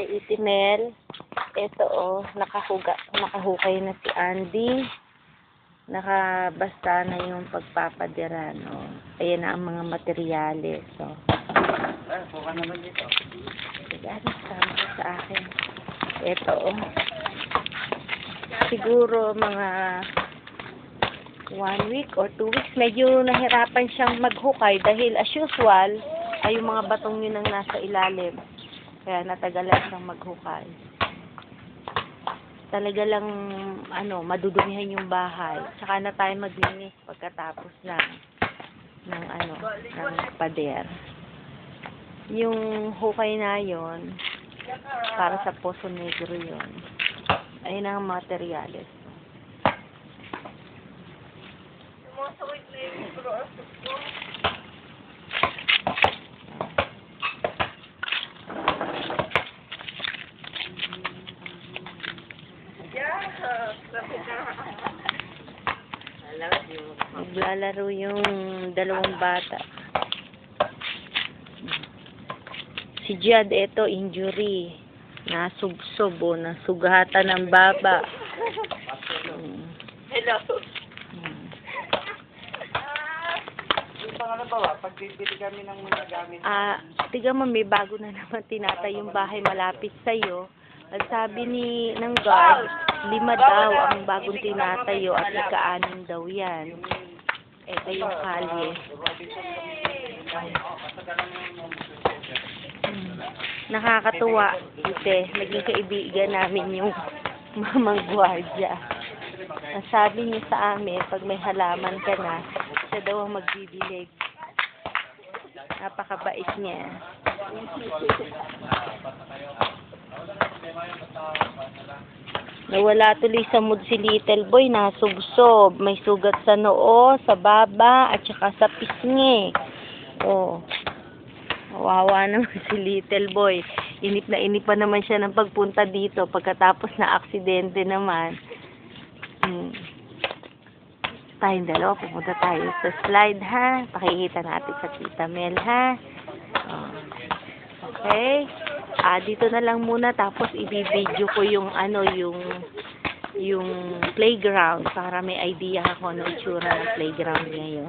Itimel. Ito nakahukay na si Andy. Nakabasta na yung pagpapadira, no. Ayan na ang mga materyales, so. Buka naman dito. Ano sabi sa akin? Ito, siguro mga 1 week or 2 weeks, medyo nahirapan siyang maghukay dahil as usual, ay yung mga batong yun ang nasa ilalim. Kaya natagalan siyang maghukay. Talaga lang, madudumihan yung bahay. Saka na tayo maglinis pagkatapos ng pader. Yung hukay na yon para sa Poso Negro yon. Ayun ang materyales. Naglalaro yung dalawang bata. Si Jad, ito, injury. Nasubsob o nasugatan ng baba. Hello. Yung pangalawa, pag bibili kami ng mga gamit. Tiga mo, may bago na naman tinatay yung bahay malapit sa'yo. Nagsabi ng guard, 5 daw ang bagong tinatayo at ika-6 daw yan. Ito yung kalye. Nakakatuwa, naging kaibigan namin yung mamang gwardiya. Ang sabi niya sa amin, pag may halaman ka na, siya daw ang magbibilig. Napakabait niya. Nawala tuloy sa mood si Little Boy, nasubsob. May sugat sa noo, sa baba, at saka sa pisngi. Oh. Wawa naman si Little Boy. Inip pa naman siya ng pagpunta dito pagkatapos na aksidente naman. Tayong dalawa, pupunta tayo sa slide, ha? Pakikita natin sa Tita Mel, ha? Oh. Okay? Dito na lang muna, tapos i-video ko yung playground para may idea ako ng itsura ng playground ngayon.